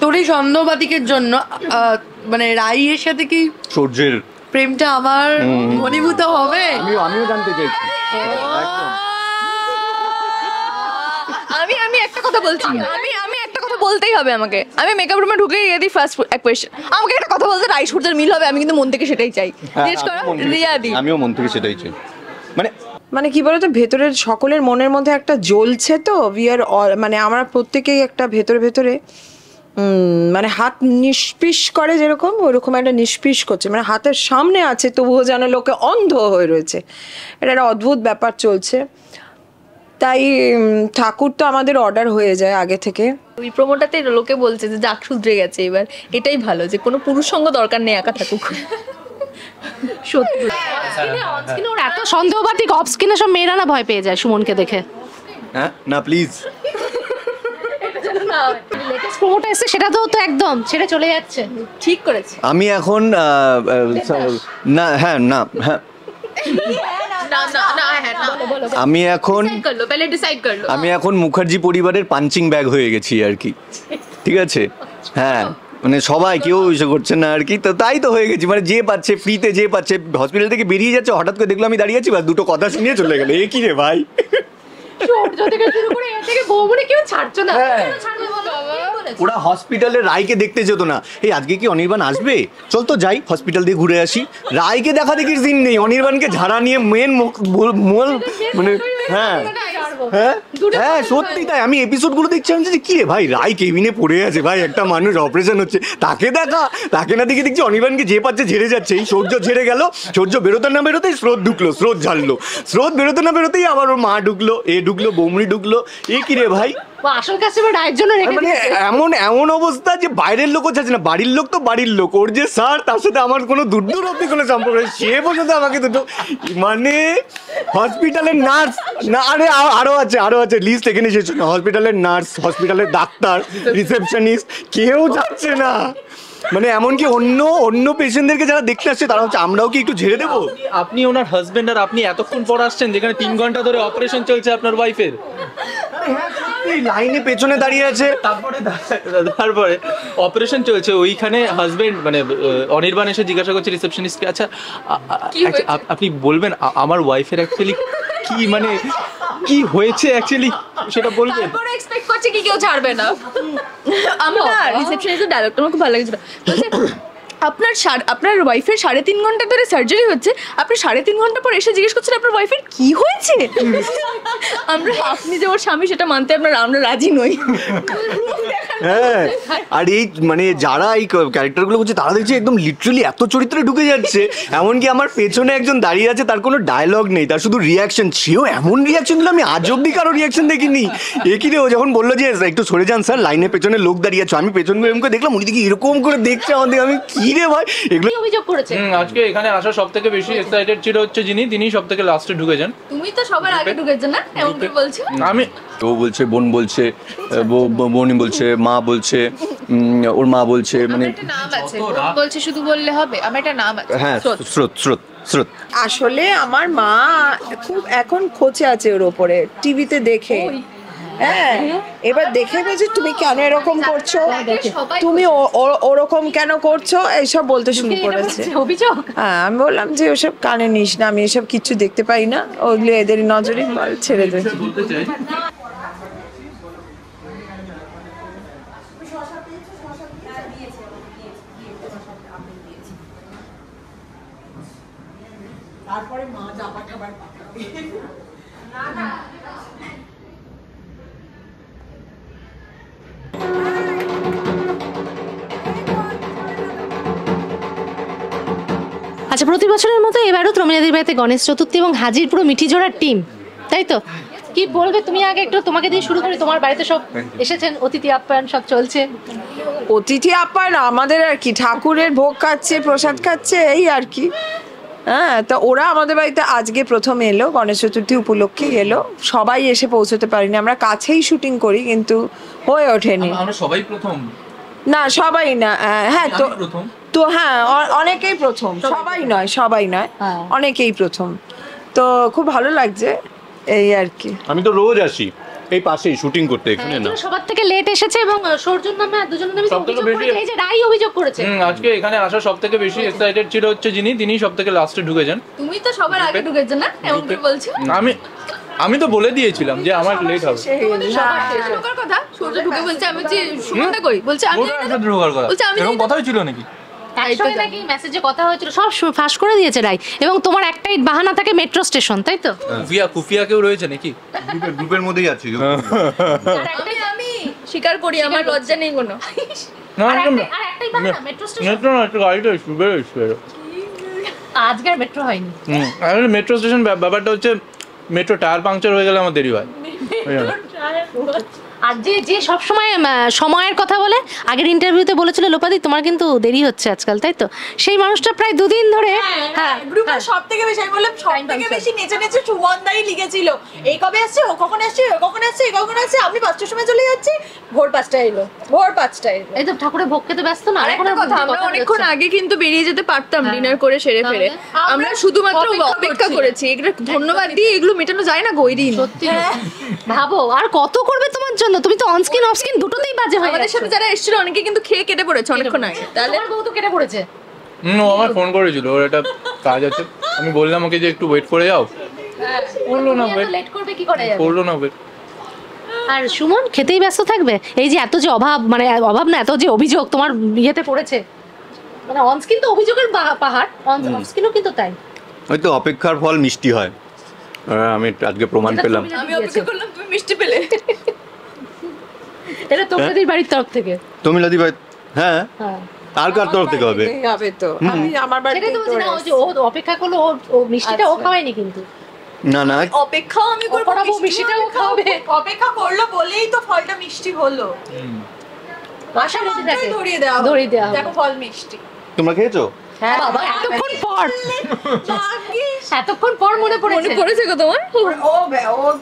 তোর এই সন্দেহবাতিকের জন্য মানে রাইয়ের সাথে কি সূর্যের প্রেমটা আমার ঘনীভূত হবে? আমিও জানতে চাইছি। আমি একটা কথা বলছি, আমি একটা কথা বলতেই হবে আমাকে। আমি মেকআপ রুমে ঢুকে গিয়ে দিই ফার্স্ট কোয়েশ্চেন, আমাকে একটা কথা বলতে রাই সূর্যের মিল হবে, আমি কিন্তু মন থেকে সেটাই চাই। জিজ্ঞেস করো রিয়া দি। আমিও মন থেকে সেটাই চাই। মানে কি বলতো, ভেতরের সকলের মনের মধ্যে একটা জ্বলছে, তো মানে আমরা প্রত্যেকেই একটা ভেতরে মানে হাত নিষ্পিস করে যেরকম, ওরকম একটা নিষ্পিস করছে, মানে হাতের সামনে আছে তবুও যেন লোকে অন্ধ হয়ে রয়েছে। এটা একটা অদ্ভুত ব্যাপার চলছে। তাই ঠাকুর তো আমাদের অর্ডার হয়ে যায় আগে থেকে। ওই প্রোমোটাতে লোকে বলছে যে যাক শুধরে গেছে এবার, এটাই ভালো যে কোনো পুরুষ সঙ্গ দরকার নেই, একা থাকুক। সত্যি অনস্ক্রিনে ওর এত সন্দেহবাতিক, অফস্ক্রিনে সব মেয়েরা না ভয় পেয়ে যায় সুমনকে দেখে। হ্যাঁ না প্লিজ, লেটেস্ট প্রোমোটা এসে সেটা তো একদম ছেড়ে চলে যাচ্ছে। ঠিক করেছে। আমি এখন না হ্যাঁ না হ্যাঁ আমি এখন মুখার্জি পরিবারের পাঞ্চিং ব্যাগ হয়ে গেছি আর কি, ঠিক আছে? হ্যাঁ মানে সবাই কেউ ইসে করছে না আর কি, তো তাই তো হয়ে গেছি। মানে যে পাচ্ছে ফ্রিতে, যে পাচ্ছে হসপিটাল থেকে বেরিয়ে যাচ্ছে, হঠাৎ করে দেখলো আমি দাঁড়িয়ে আছি, বা দুটো কথা শুনিয়ে চলে গেলো। এ কি রে ভাই, ওরা হসপিটালে রায়কে দেখতে যেত না, এই আজকে কি অনির্বাণ আসবে, চল তো যাই হসপিটাল দিয়ে ঘুরে আসি। রায়কে দেখা দেখির দিন নেই, অনির্বাণকে ঝাড়া নিয়ে মেন মানে হ্যাঁ হ্যাঁ হ্যাঁ সত্যি তাই। আমি এপিসোডগুলো দেখছি, আমি যে কি রে ভাই, রায় কেবিনে পড়ে আছে ভাই, একটা মানুষ অপারেশন হচ্ছে, তাকে না দেখে দেখছি অনির্বাণকে যে পাচ্ছে ঝেড়ে যাচ্ছে। এই সূর্য ঝেড়ে গেল, সূর্য বেরোতে না বেরোতেই স্রোত ঢুকলো, স্রোত ঝাড়লো, স্রোত বেরোতে না বেরোতেই আবার ওর মা ঢুকলো, এ ঢুকলো, বৌমনি ঢুকলো। এ কি রে ভাই, আসল কাস্টমার রায়ের জন্য মানে এমন অবস্থা যে বাইরের লোকও চাচ্ছে না, বাড়ির লোক তো বাড়ির লোক, ওর যে স্যার তার সাথে আমার কোনো দূর অব্দি কোনো সম্পর্ক নেই, সে পর্যন্ত আমাকে দুটো মানে হসপিটালের নার্স না, আরে আরো আছে লিস্ট এখানে শেষ না। হসপিটালের নার্স, হসপিটালের ডাক্তার, রিসেপশনিস্ট, কেউ যাচ্ছে না। মানে এমনকি অন্য পেশেন্টদেরকে যারা দেখতে আসছে তারা হচ্ছে আমরাও কি একটু ঝেড়ে দেবো? আপনি ওনার হাজবেন্ড আর আপনি এতক্ষণ পর আসছেন যেখানে 3 ঘন্টা ধরে অপারেশন চলছে আপনার ওয়াইফের, লাইনে পেছনে দাঁড়িয়ে আছে, তারপরে অপারেশন চলছে, ওইখানে হাজবেন্ড মানে অনির্বাণ এসে জিজ্ঞাসা করছে রিসেপশনিস্টকে, আচ্ছা আপনি বলবেন আমার ওয়াইফের অ্যাকচুয়ালি কি মানে কি হয়েছে অ্যাকচুয়ালি সেটা বলবেন। তারপরে এক্সপেক্ট করছে কি কেউ ছাড়বে না। আমরা রিসেপশনিস্টের ডায়লগটা আমার খুব ভালো লেগেছিল। আপনার ওয়াইফের 3.5 ঘন্টা ধরে সার্জারি হচ্ছে, আপনি 3.5 ঘন্টা পর এসে জিজ্ঞেস করছেন আপনার ওয়াইফের কি হয়েছে। আপনি যে ওর স্বামী সেটা মানতে আমরা রাজি নই। হ্যাঁ, আর এই মানে যারা এই ক্যারেক্টারগুলো করছে তারা দেখছি একদম লিটারালি এত চরিত্রে ঢুকে যাচ্ছে। এমনকি আমার পেছনে একজন দাঁড়িয়ে আছে, তার কোনো ডায়লগ নেই, তার শুধু রিয়াকশন। সেও এমন রিয়াকশন দিল, আমি আজ অব্দি কারো রিয়াকশন দেখিনি। এ কি রে, ও যখন বললো যে একটু সরে যান স্যার, লাইনের পেছনে লোক দাঁড়িয়ে আছে, আমি পেছন এরকম করে দেখলাম, উনি দেখি এরকম করে দেখছে আমাদের। আমি কি রে ভাই, এগুলো অভিযোগ করেছে। আজকে এখানে আসা সব থেকে বেশি এক্সাইটেড ছিল হচ্ছে তিনি সব থেকে লাস্টে ঢুকেছেন। তুমি তো সবার আগে ঢুকেছো না, এমন কি বলছো? আমি ও বলছে, বোন বলছে, বোনই বলছে, মা বলছে, ওর মা বলছে, মানে একটা নাম আছে, বলছে শুধু বললে হবে, আমার একটা নাম আছে। হ্যাঁ, স্রোত। আসলে আমার মা খুব এখন খোঁচে আছে ওর ওপরে, টিভিতে দেখে। হ্যাঁ, এবার দেখে বলছি তুমি কেন এরকম করছো, তুমি ওরকম কেন করছো, এইসব বলতে শুরু করেছে। হ্যাঁ, আমি বললাম যে ওসব কানে নিস না, আমি এসব কিছু দেখতে পাই না, ওগুলো এদের নজরে, ছেড়ে দে। তারপরে মা জামা খাবার আচ্ছা, প্রতি বছরের মতো এবারও প্রমিলাদির বাড়িতে গণেশ চতুর্থী এবং হাজির পুরো মিঠি জোড়ার টিম, তাই তো? কি বলবে তুমি আগে একটু, তোমাকে দিয়ে শুরু করি। তোমার বাড়িতে সব এসেছেন, অতিথি আপ্যায়ন সব চলছে। অতিথি আপ্যায়ন আমাদের আর কি, ঠাকুরের ভোগ খাচ্ছে, প্রসাদ খাচ্ছে, এই আর কি। হ্যাঁ, তা ওরা আমাদের বাড়িতে আজকে প্রথম এলো, গণেশ চতুর্থী উপলক্ষে এলো। সবাই এসে পৌঁছতে পারিনি, আমরা কাছেই শুটিং করি কিন্তু হয়ে ওঠেনি। আমরা সবাই প্রথম না, সবাই না। হ্যাঁ, তো হ্যাঁ, অনেকেই প্রথম, সবাই নয়, অনেকেই প্রথম। তো খুব ভালো লাগছে, এই আর কি। আমি তো রোজ আসি, এই পাশেই শুটিং করতে, এখানে না। সবার থেকে লেট এসেছে এবং সৌর্যর নামে আর দুজনের নামে সবথেকে অভিযোগ বেশি- করেছে, এই যে রাই অভিযোগ করেছে। আজকে এখানে আসা সব থেকে বেশি এক্সাইটেড ছিল হচ্ছে তিনি সব থেকে লাস্টে ঢুকেছেন। তুমি তো সবার আগে ঢুকেছো না, এমন কি বলছো? আমি তো বলে দিয়েছিলাম যে আমার লেট হবে। সবার শেষে ঢোকার কথা, সূর্য ঢুকে বলছে আমি যে সুমনদা কই, বলছে আমি ওটা একসাথে ঢোকার কথা। বলছে আমি এরকম কথাই ছিল নাকি? একসঙ্গে নাকি মেসেজে কথা হয়েছিল, সব ফাঁস করে দিয়েছে রাই। এবং তোমার একটাই বাহানা থাকে মেট্রো স্টেশন, তাই তো? কুফিয়া কেউ রয়েছে নাকি? গ্রুপের মধ্যেই আছি। আমি স্বীকার করি, আমার লজ্জা নেই কোনো। না, আর একটাই বাহানা মেট্রো স্টেশন। মেট্রো না, একটা গাড়িটা এসবে। আজকে আর মেট্রো হয়নি। আসলে মেট্রো স্টেশন ব্যাপারটা হচ্ছে মেট্রো টায়ার পাংচার হয়ে গেলে আমার দেরি হয়। ওই জন্য। আর যে সব সময় সময়ের কথা বলে, আগের ইন্টারভিউতে বলেছিল লোপাদি তোমার কিন্তু দেরি হচ্ছে আজকাল, তাই তো? সেই মানুষটা প্রায় 2 দিন ধরে হ্যাঁ গ্রুপে সবথেকে বেশি, আমি বললাম সবথেকে বেশি নেচে নেচে সুমনদাই লিখেছিল এই কবে আসছে, ও কখন আসছে, ও কখন আসছে, এই কখন আসছে। আমি 5টার সময় চলে যাচ্ছি, ভোর 5টায় এলো, ভোর 5টায় এলো। এই তো ঠাকুরের ভোগ খেতে ব্যস্ত না। আর এখন একটা কথা, আমরা অনেকক্ষণ আগে কিন্তু বেরিয়ে যেতে পারতাম ডিনার করে সেরে ফেরে। তাহলে? আমরা শুধুমাত্র অপেক্ষা করেছি। এগুলো ধন্যবাদ দিয়ে এগুলো মেটানো যায় না গৈরিন। সত্যি ভাবো আর কত করবে তোমার জন্য, তুমি তো অনস্ক্রিন অফস্ক্রিন দুটোতেই বাজে হয়ে আমাদের সাথে যারা এসেছিল অনেকে কিন্তু খেয়ে কেটে পড়েছে অনেকক্ষণ আগে। তাহলে বউ তো কেটে পড়েছে। ও আমার ফোন করেছিল, ওর একটা কাজ আছে। আমি বললাম ওকে যে একটু ওয়েট করে যাও, করলো না ওয়েট, লেট করবে কি করে যাবে? করলো না ওয়েট। আর সুমন খেতেই ব্যস্ত থাকবে। এই যে এত যে অভাব, মানে অভাব না, এত যে অভিযোগ তোমার ইয়েতে পড়েছে, মানে অনস্ক্রিন তো অভিযোগের পাহাড়, অনস্ক্রিনও কিন্তু তাই। হয়তো অপেক্ষার ফল মিষ্টি হয়, আমি আজকে প্রমাণ পেলাম। আমি অপেক্ষা করলাম, তুমি মিষ্টি পেলে। এটা তোমাদের বাড়ির তরফ থেকে। তমিলাদি ভাই, হ্যাঁ, হ্যাঁ আর কার তরফ থেকে হবে? হবে তো, আমি আমার বাড়িতে সেটাই তো বলছি না, ওই যে ও অপেক্ষা করলো, ও মিষ্টিটা ও খাওয়ায়নি কিন্তু। না না, অপেক্ষাও আমি করবো, করাবো, মিষ্টিটাও খাওয়াবে। অপেক্ষা করলো বলেই তো ফলটা মিষ্টি হলো। আশা মাত্রই ধরিয়ে দেওয়া হবে। ধরিয়ে দেওয়া হবে। দেখো ফল মিষ্টি। তোমরা খেয়েছো? হ্যাঁ বাবা এতক্ষণ পর মনে মনে পড়েছে। পড়েছে গো তোমার? ও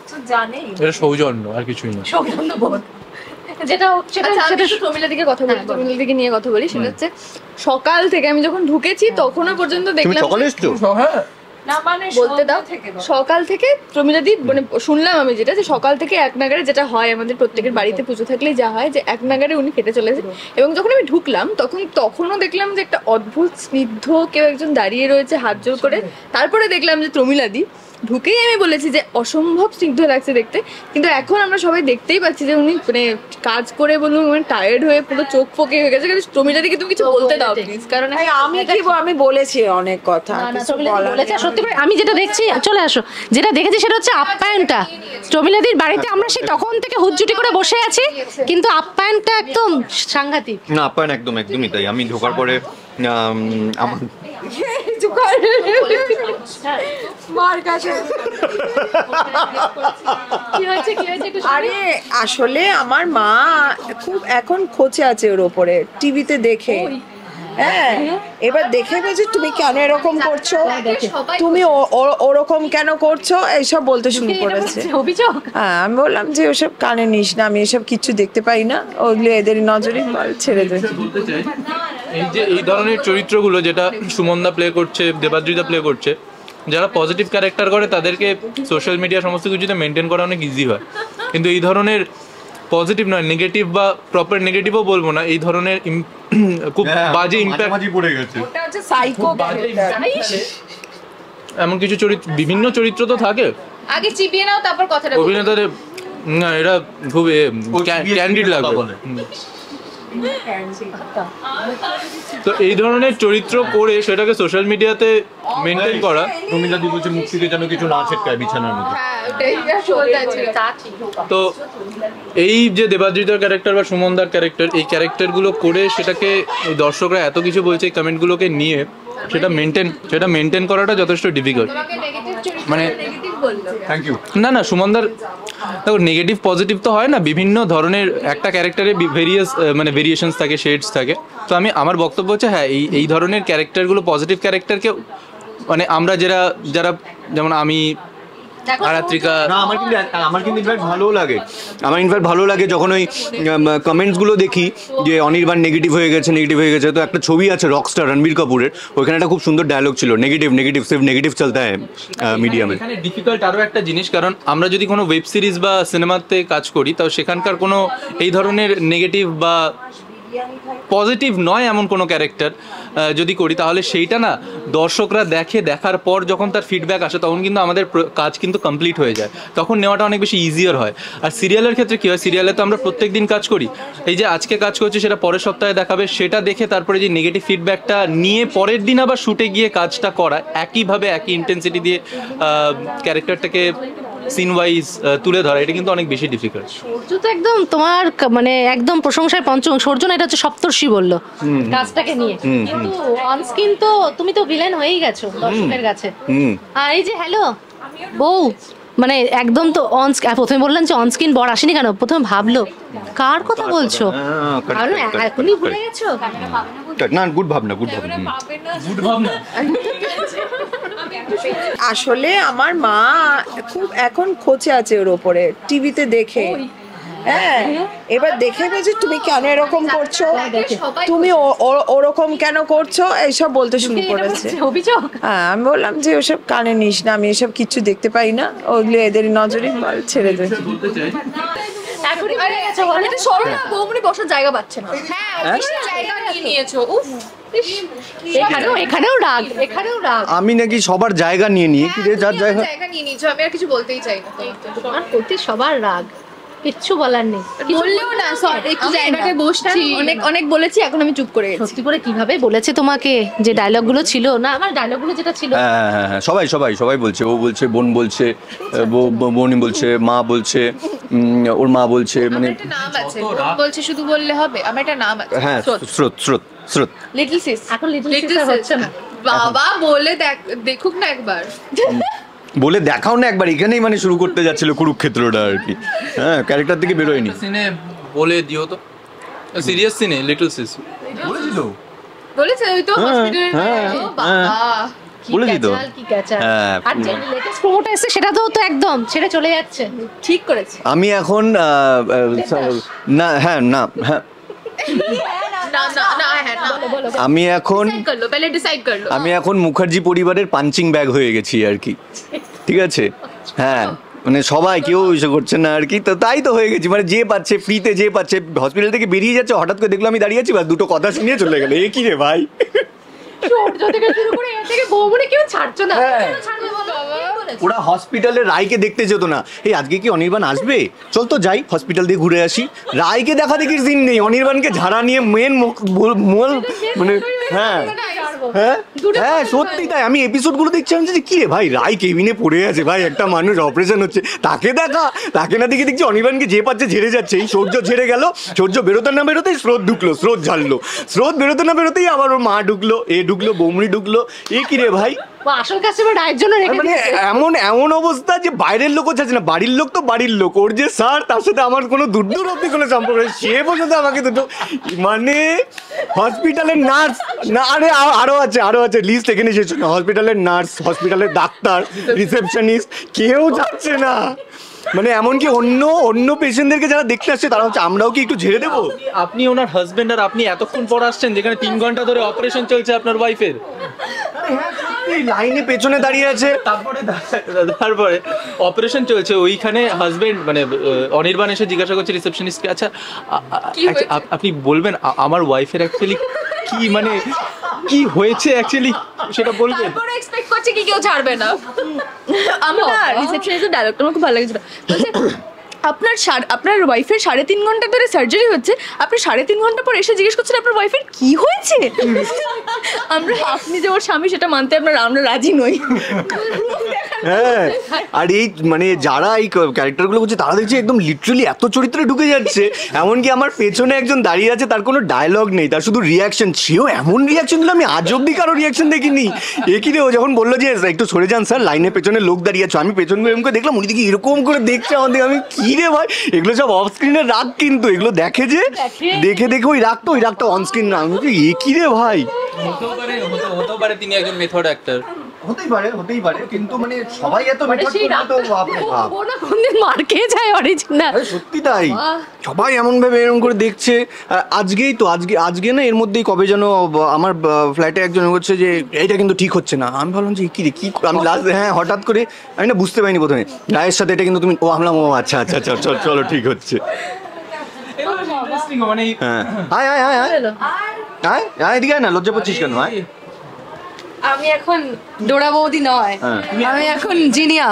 তো জানেই। এটা সৌজন্য আর কিছুই না। সৌজন্য বোধ। যেটা সেটা আচ্ছা, আমি সেটা একটু প্রমিলা দিকে কথা বলি, প্রমিলা দিকে নিয়ে কথা বলি। সেটা হচ্ছে সকাল থেকে আমি যখন ঢুকেছি তখনও পর্যন্ত তুমি দেখলাম, সকালে এসছো? হ্যাঁ, না মানে বলতে দাও, সকাল থেকে প্রমিলাদি মানে শুনলাম আমি যেটা, যে সকাল থেকে এক নাগারে যেটা হয় আমাদের প্রত্যেকের বাড়িতে পুজো থাকলেই যা হয়, যে এক নাগারে উনি খেতে চলেছে। এবং যখন আমি ঢুকলাম তখনও দেখলাম যে একটা অদ্ভুত স্নিগ্ধ কেউ একজন দাঁড়িয়ে রয়েছে হাত জোর করে। তারপরে দেখলাম যে প্রমিলাদি। ঢুকেই আমি বলেছি যে অসম্ভব স্নিগ্ধ লাগছে দেখতে। কিন্তু এখন আমরা সবাই দেখতেই পাচ্ছি যে উনি মানে কাজ করে বলুন মানে টায়ার্ড হয়ে পুরো চোখ ফোকে হয়ে গেছে। কিন্তু প্রমিলাদিকে তুমি কিছু বলতে দাও প্লিজ, কারণ আমি বলেছি অনেক কথা, কিছু বলার বলেছে। নেই। সত্যি করে আমি যেটা দেখছি, চলে আসো, যেটা দেখেছি সেটা হচ্ছে আপ্যায়নটা। প্রমিলাদির বাড়িতে আমরা সেই তখন থেকে হুজ্জুটি করে বসে আছি, কিন্তু আপ্যায়নটা একদম সাংঘাতিক। না, আপ্যায়ন একদমই তাই। আমি ঢোকার পরে আমার মার কাছে কি হয়েছে কি হয়েছে একটু আরে আসলে আমার মা খুব এখন খোঁচে আছে ওর ওপরে, টিভিতে দেখে। হ্যাঁ, এবার দেখে বলছে তুমি কেন এরকম করছো, তুমি ওরকম কেন করছো, এইসব বলতে শুরু করেছে। অভিযোগ। হ্যাঁ, আমি বললাম যে ওসব কানে নিস না, আমি এসব কিচ্ছু দেখতে পাই না, ওগুলো এদের নজরে ছেড়ে দে। বলতে চাই এই ধরনের চরিত্রগুলো যেটা সুমনদা প্লে করছে, দেবাদ্রিতা প্লে করছে, যারা পজিটিভ ক্যারেক্টার করে তাদেরকে সোশ্যাল মিডিয়া সমস্ত কিছুতে মেনটেন করা অনেক ইজি হয়। কিন্তু এই ধরনের পজিটিভ নয়, নেগেটিভ বা প্রপার নেগেটিভও বলবো না, এই ধরনের খুব বাজে ইম্প্যাক্ট পড়ে গেছে। ওটা হচ্ছে সাইকো ক্যারেক্টার। এমন কিছু বিভিন্ন চরিত্র তো থাকে আগে চিবিয়ে নাও তারপর কথাটা বলো। অভিনেতাদের। না, এটা খুব ক্যান্ডিড লাগবে। তো এই ধরনের চরিত্র করে সেটাকে সোশ্যাল মিডিয়াতে মেনটেন করা। প্রমিলাদি বলছে মুখ থেকে যেন কিছু না ছেটকায় বিছানার মধ্যে। হ্যাঁ, ওটাই বলতে চাচ্ছি। তো এই যে দেবাদ্রিতার ক্যারেক্টার বা সুমনদার ক্যারেক্টার, এই ক্যারেক্টারগুলো করে সেটাকে দর্শকরা এত কিছু বলছে, এই কমেন্টগুলোকে নিয়ে সেটা মেনটেন করাটা যথেষ্ট ডিফিকাল্ট। মানে থ্যাংক ইউ। না সুমনদার দেখো, নেগেটিভ পজিটিভ তো হয় না, বিভিন্ন ধরনের একটা ক্যারেক্টারে ভেরিয়েশনস থাকে, শেডস থাকে। তো আমার বক্তব্য হচ্ছে হ্যাঁ, এই ধরনের ক্যারেক্টারগুলো, পজিটিভ ক্যারেক্টারকে মানে আমরা যারা যেমন আমি আরাত্রিকা না আমার কিন্তু ইনফ্যাক্ট ভালো লাগে যখন ওই কমেন্টসগুলো দেখি যে অনির্বাণ নেগেটিভ হয়ে গেছে। তো একটা ছবি আছে রকস্টার রণবীর কাপুরের, ওইখানে একটা খুব সুন্দর ডায়লগ ছিল, নেগেটিভ সির্ফ নেগেটিভ চলতা হ্যায় মিডিয়ামে। এখানে ডিফিকাল্ট আরো একটা জিনিস, কারণ আমরা যদি কোনো ওয়েব সিরিজ বা সিনেমাতে কাজ করি তাও সেখানকার কোনো এই ধরনের নেগেটিভ বা পজিটিভ নয় এমন কোনো ক্যারেক্টার যদি করি তাহলে সেইটা না দর্শকরা দেখার পর যখন তার ফিডব্যাক আসে তখন কিন্তু আমাদের কাজ কিন্তু কমপ্লিট হয়ে যায়, তখন নেওয়াটা অনেক বেশি ইজিয়ার হয়। আর সিরিয়ালের ক্ষেত্রে কী হয়, সিরিয়ালে তো আমরা প্রত্যেক দিন কাজ করি, এই যে আজকে কাজ করছি সেটা পরের সপ্তাহে দেখাবে, সেটা দেখে তারপরে যে নেগেটিভ ফিডব্যাকটা নিয়ে পরের দিন আবার শুটে গিয়ে কাজটা করা, একইভাবে একই ইন্টেন্সিটি দিয়ে ক্যারেক্টারটাকে সিন ওয়াইজ তুলে ধরা, এটা কিন্তু অনেক বেশি ডিফিকাল্ট। সূর্য তো একদম তোমার মানে একদম প্রশংসায় পঞ্চম, সূর্য না এটা হচ্ছে সপ্তর্ষি বললো কাজটাকে নিয়ে, কিন্তু অনস্ক্রিন তো তুমি তো ভিলেন হয়েই গেছো দর্শকের কাছে। আর এই যে হ্যালো বউ মানে একদম তো প্রথমে বললেন যে অনস্ক্রিন বর আসেনি কেন, প্রথমে ভাবলো কার কথা বলছো, কারণ এখনই ভুলে গেছো। না গুড ভাবনা আসলে আমার মা খুব এখন খোঁচে আছে ওর ওপরে, টিভিতে দেখে। হ্যাঁ, এবার দেখে বলছে তুমি কেন এরকম করছো, তুমি ওরকম কেন করছো, এইসব বলতে শুরু করেছে। অভিযোগ? হ্যাঁ, আমি বললাম যে ওসব কানে নিস না, আমি এসব কিচ্ছু দেখতে পাই না, ওগুলো এদের নজরে ছেড়ে দে। বৌমনি বসার জায়গা পাচ্ছে না। এখানেও রাগ। আমি নাকি সবার জায়গা নিয়ে নিয়ে কি রে, যার জায়গা নিয়ে নিয়েছো, আমি আর কিছু বলতেই চাই না। তোমার প্রতি সবার রাগ, কিচ্ছু বলার নেই। বললেও না, একটু জায়গাটায় বসছি, অনেক বলেছি, এখন আমি চুপ করে গেছি। সত্যি করে কিভাবে বলেছে তোমাকে, যে ডায়লগগুলো ছিল না, আমার ডায়লগগুলো যেটা ছিল। হ্যাঁ, সবাই বলছে, ও বলছে, বোন বলছে, বোনই বলছে, মা বলছে, ওর মা বলছে, মানে একটা নাম আছে, বলছে শুধু বললে হবে, আমার একটা নাম আছে। হ্যাঁ, স্রোত লিটল সিস। এখন লিটল সিস্টার হচ্ছে না। বাবা বলে দেখুক না একবার, বলে দেখাও না একবার, এখানেই মানে শুরু করতে যাচ্ছিল কুরুক্ষেত্রটা আর কি। হ্যাঁ, ক্যারেক্টার থেকে বেরোয়নি। সিনে বলে দিও তো, সিরিয়াস সিনে লিটল সিস বলেছে ওই তো হসপিটালে। বাবা বলেছি তো। কি ক্যাচাল। হ্যাঁ, আর যে লেটেস্ট প্রোমোটা এসেছে সেটা তো একদম ছেড়ে চলে যাচ্ছে। ঠিক করেছে। আমি এখন না আমি এখন মুখার্জি পরিবারের পাঞ্চিং ব্যাগ হয়ে গেছি আর কি, ঠিক আছে। হ্যাঁ, মানে সবাই কেউ ইসে করছে না আর কি, তো তাই তো হয়ে গেছি, মানে যে পাচ্ছে ফ্রিতে, যে পাচ্ছে হসপিটাল থেকে বেরিয়ে যাচ্ছে, হঠাৎ করে দেখলো আমি দাঁড়িয়ে আছি, বা দুটো কথা শুনিয়ে চলে গেলো, এ কি রে ভাই। ওরা হসপিটালের রায়কে দেখতে যেত না, এই আজকে কি অনির্বাণ আসবে, চল তো যাই হসপিটাল দিয়ে ঘুরে আসি, রায়কে দেখা দেখির দিন নেই, অনির্বাণকে ঝাড়া নিয়ে মেন মানে হ্যাঁ সত্যি তাই। আমি এপিসোডগুলো দেখছিলাম যে কি রে ভাই, রায় কেবিনে পড়ে আছে ভাই, একটা মানুষ অপারেশন হচ্ছে, তাকে না দেখে দেখছি অনির্বাণকে যে পাচ্ছে ঝেড়ে যাচ্ছে। এই সূর্য ঝেড়ে গেল, সূর্য বেরোতে না বেরোতেই স্রোত ঢুকলো, স্রোত ঝাড়লো, স্রোত বেরোতে না বেরোতেই আবার ওর মা ঢুকলো, ঢুকলো, বৌমনি ঢুকলো, এ কি রে ভাই। আসল কাস্টমার রায়ের জন্য রেখে মানে এমন অবস্থা যে বাইরের লোকও চাচ্ছে না, বাড়ির লোক তো বাড়ির লোক, ওর যে স্যার তার সাথে আমার কোনো দূর অব্দি কোনো সম্পর্ক নেই, সে পর্যন্ত আমাকে দুটো মানে হসপিটালের নার্স না, আরো আছে লিস্ট এখানে শেষ না, হসপিটালের নার্স, হসপিটালের ডাক্তার, রিসেপশনিস্ট, কেউ যাচ্ছে না, মানে এমনকি অন্য পেশেন্টদেরকে যারা দেখতে আসছে তারা হচ্ছে আমরাও কি একটু ঝেড়ে দেবো। আপনি ওনার হাজবেন্ড আর আপনি এতক্ষণ পর আসছেন যেখানে 3 ঘন্টা ধরে অপারেশন চলছে আপনার ওয়াইফের, লাইনে পেছনে দাঁড়িয়ে আছে, তারপরে অপারেশন চলছে, ওইখানে হাজবেন্ড মানে অনির্বাণ এসে জিজ্ঞাসা করছে রিসেপশনিস্টকে, আচ্ছা আপনি বলবেন আমার ওয়াইফের অ্যাকচুয়ালি কি মানে কি হয়েছে অ্যাকচুয়ালি সেটা বলবেন। তারপরে এক্সপেক্ট করছে কি কেউ ছাড়বে না। আমি না রিসেপশনিস্টের ডায়লগটা আমার খুব ভালো লেগেছিল, আপনার ওয়াইফের 3.5 ঘন্টা ধরে সার্জারি হচ্ছে, আপনি 3.5 ঘন্টা পর এসে জিজ্ঞেস করছেন আপনার ওয়াইফের কি হয়েছে। আপনি যে ওর স্বামী সেটা মানতে আমরা রাজি নই। হ্যাঁ, আর এই মানে যারা এই ক্যারেক্টারগুলো করছে তারা দেখছি একদম লিটারালি এত চরিত্রে ঢুকে যাচ্ছে, এমনকি আমার পেছনে একজন দাঁড়িয়ে আছে, তার কোনো ডায়লগ নেই, তার শুধু রিয়াকশন, সেও এমন রিয়াকশন দিল আমি আজ অব্দি কারো রিয়াকশন দেখিনি। এ কি রে, ও যখন বললো যে একটু সরে যান স্যার, লাইনের পেছনে লোক দাঁড়িয়ে আছে, আমি পেছন করে দেখলাম উনি দিকে এরকম করে দেখছে আমাদের, আমি কি রে ভাই, এগুলো সব অফ স্ক্রিনের রাগ, কিন্তু এগুলো দেখে যে দেখে ওই রাগটা অন স্ক্রিন না, আমি এ কি রে ভাই। হতেও পারে তিনি একজন মেথড অ্যাক্টর। হতেই পারে কিন্তু মানে সবাই এত মেকআপ সেই করলে তো বাপরে বাপ। ও না কোনদিন মার খেয়ে যায় অরিজিনাল। আরে সত্যি তাই, সবাই এমন ভাবে এরকম করে দেখছে। আজকে না এর মধ্যেই কবে যেন আমার ফ্ল্যাটে একজন বলছে যে এইটা কিন্তু ঠিক হচ্ছে না। আমি ভাবলাম যে কি রে কি আমি লাস্ট হঠাৎ করে আমি না বুঝতে পারিনি প্রথমে রায়ের সাথে এটা কিন্তু তুমি আমলাম ও আচ্ছা চলো ঠিক হচ্ছে। ইন্টারেস্টিং মানে হ্যাঁ আয় এদিকে আয় না, লজ্জা পাচ্ছিস কেন? আয়। আমি এখন ডোরা বৌদি নয়, আমি এখন জিনিয়া।